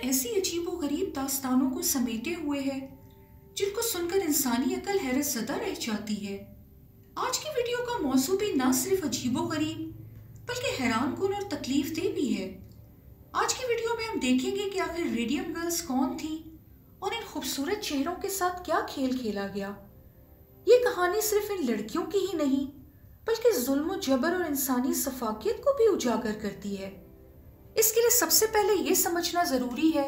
ऐसी अजीब व गरीब दास्तानों को समेटे हुए है जिनको सुनकर इंसानी अकल हैरत ज़दा रह जाती है। आज की वीडियो का मौजू भी ना सिर्फ अजीबो गरीब बल्कि हैरान कुन और तकलीफ दे भी है। आज की वीडियो में हम देखेंगे कि आखिर रेडियम गर्ल्स कौन थी और इन खूबसूरत चेहरों के साथ क्या खेल खेला गया। ये कहानी सिर्फ इन लड़कियों की ही नहीं बल्कि जुल्म जबर और इंसानी सफाकियत को भी उजागर करती है। इसके लिए सबसे पहले ये समझना ज़रूरी है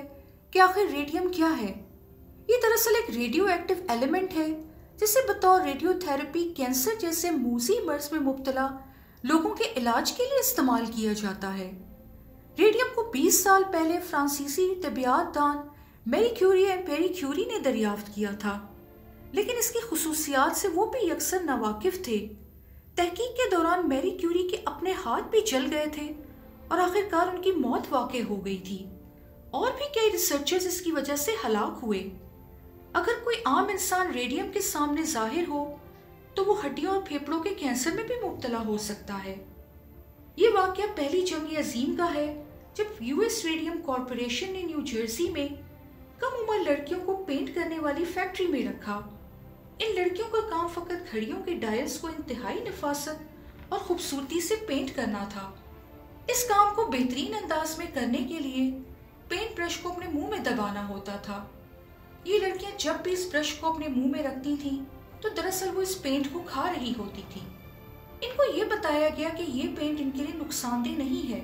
कि आखिर रेडियम क्या है। ये दरअसल एक रेडियो एक्टिव एलिमेंट है जिसे बतौर रेडियोथेरेपी कैंसर जैसे मूजी मर्ज में मुब्तला लोगों के इलाज के लिए इस्तेमाल किया जाता है। रेडियम को 20 साल पहले फ्रांसीसी तबियात दान Marie Curie and Pierre Curie ने दरियाफ्त किया था, लेकिन इसकी खुसूसियात से वो भी अक्सर नावाकिफ थे। तहकीक के दौरान मैरी क्यूरी के अपने हाथ भी जल गए थे और आखिरकार उनकी मौत वाक़ई हो गई थी। और भी कई रिसर्चर्स इसकी वजह से हलाक हुए। अगर कोई आम इंसान रेडियम के सामने जाहिर हो तो वो हड्डियों और फेफड़ों के कैंसर में भी मुब्तला हो सकता है। ये वाक़या पहली जंग अजीम का है जब यूएस रेडियम कॉरपोरेशन ने न्यू जर्सी में कम उम्र लड़कियों को पेंट करने वाली फैक्ट्री में रखा। इन लड़कियों का काम फकत घड़ियों के डायल्स को इंतहाई नफासत और खूबसूरती से पेंट करना था। इस काम को बेहतरीन अंदाज में करने के लिए पेंट ब्रश को अपने मुंह में दबाना होता था। ये लड़कियां जब भी इस ब्रश को अपने मुंह में रखती थीं तो दरअसल वो इस पेंट को खा रही होती थी। इनको ये बताया गया कि ये पेंट इनके लिए नुकसानदेह नहीं है,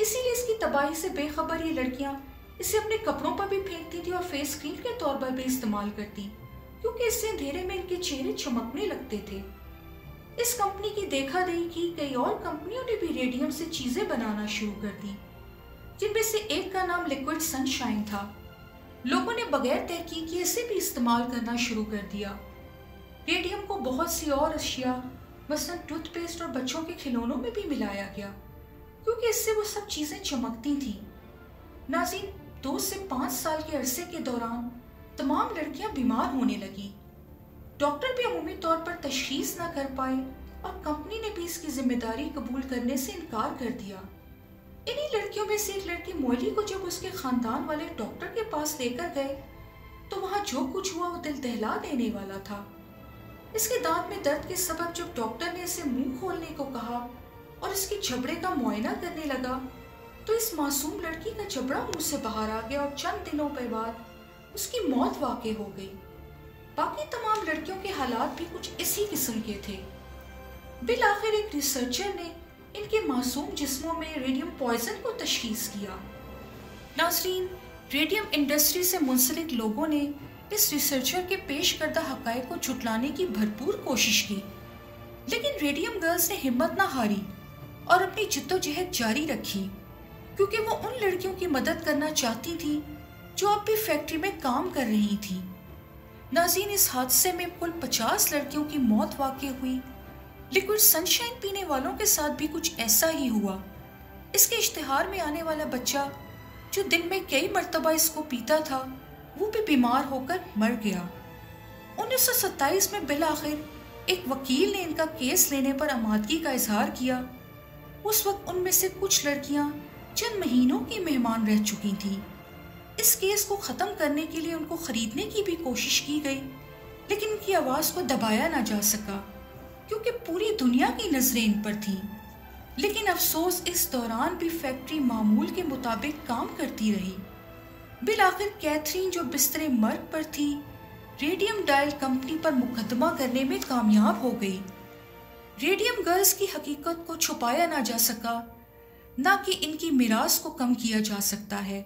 इसीलिए इसकी तबाही से बेखबर ये लड़कियां इसे अपने कपड़ों पर भी फेंकती थी और फेस क्रीम के तौर पर भी इस्तेमाल करती, क्योंकि इससे अंधेरे में इनके चेहरे चमकने लगते थे। इस कंपनी की देखा देखी कई और कंपनियों ने भी रेडियम से चीजें बनाना शुरू कर दी, जिनमें से एक का नाम लिक्विड सनशाइन था। लोगों ने बगैर तहकीक इसे भी इस्तेमाल करना शुरू कर दिया। रेडियम को बहुत सी और अशिया मसलन टूथपेस्ट और बच्चों के खिलौनों में भी मिलाया गया, क्योंकि इससे वो सब चीजें चमकती थीं। नाज़रीन, 2 से 5 साल के अरसे के दौरान तमाम लड़कियां बीमार होने लगी। डॉक्टर भी अमूमी तौर पर तशखीस न कर पाए और कंपनी ने भी इसकी जिम्मेदारी कबूल करने से इनकार कर दिया। इन्हीं लड़कियों में से एक लड़की मोली को जब उसके खानदान वाले डॉक्टर के पास लेकर गए तो वहां जो कुछ हुआ वो दिल दहला देने वाला था। इसके दांत में दर्द के सबब जब डॉक्टर ने इसे मुंह खोलने को कहा और इसके जबड़े का मुआयना करने लगा तो इस मासूम लड़की का जबड़ा मुंह से बाहर आ गया और चंद दिनों के बाद उसकी मौत वाक़ई हो गई। बाकी तमाम लड़कियों के हालात भी कुछ इसी किस्म के थे। बिल आखिर एक रिसर्चर ने इनके मासूम जिस्मों में रेडियम पॉइजन को तशखीस किया। नाज़रीन, रेडियम इंडस्ट्री से मुंसलिक लोगों ने इस रिसर्चर के पेश करदा हक़ाइक़ को झुटलाने की भरपूर कोशिश की, लेकिन रेडियम गर्ल्स ने हिम्मत न हारी और अपनी जिद्दोजहद जारी रखी, क्योंकि वो उन लड़कियों की मदद करना चाहती थी जो अब भी फैक्ट्री में काम कर रही थी। नाज़रीन, इस हादसे में कुल 50 लड़कियों की मौत वाक़ई हुई। लिक्विड सनशाइन पीने वालों के साथ भी कुछ ऐसा ही हुआ। इसके इश्तिहार में आने वाला बच्चा जो दिन में कई मरतबा इसको पीता था वो भी बीमार होकर मर गया। 1927 में बिल आखिर एक वकील ने इनका केस लेने पर आमादगी का इजहार किया। उस वक्त उनमें से कुछ लड़कियां चंद महीनों की मेहमान रह चुकी थीं। इस केस को ख़त्म करने के लिए उनको ख़रीदने की भी कोशिश की गई, लेकिन उनकी आवाज़ को दबाया ना जा सका क्योंकि पूरी दुनिया की नज़रें इन पर थीं। लेकिन अफसोस, इस दौरान भी फैक्ट्री मामूल के मुताबिक काम करती रही। बिल आखिर कैथरीन, जो बिस्तरे मर्ग पर थी, रेडियम डायल कंपनी पर मुकदमा करने में कामयाब हो गई। रेडियम गर्ल्स की हकीकत को छुपाया ना जा सका, ना कि इनकी मिरास को कम किया जा सकता है।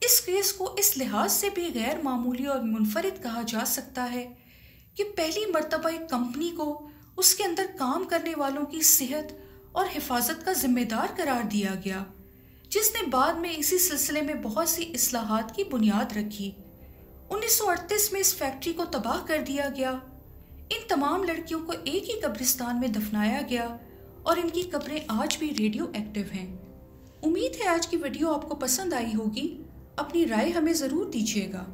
इस केस को इस लिहाज से भी गैर मामूली और मुनफरिद कहा जा सकता है कि पहली मर्तबा एक कंपनी को उसके अंदर काम करने वालों की सेहत और हिफाजत का जिम्मेदार करार दिया गया, जिसने बाद में इसी सिलसिले में बहुत सी इस्लाहात की बुनियाद रखी। 1938 में इस फैक्ट्री को तबाह कर दिया गया। इन तमाम लड़कियों को एक ही कब्रिस्तान में दफनाया गया और इनकी कब्रें आज भी रेडियो एक्टिव हैं। उम्मीद है आज की वीडियो आपको पसंद आई होगी। अपनी राय हमें ज़रूर दीजिएगा।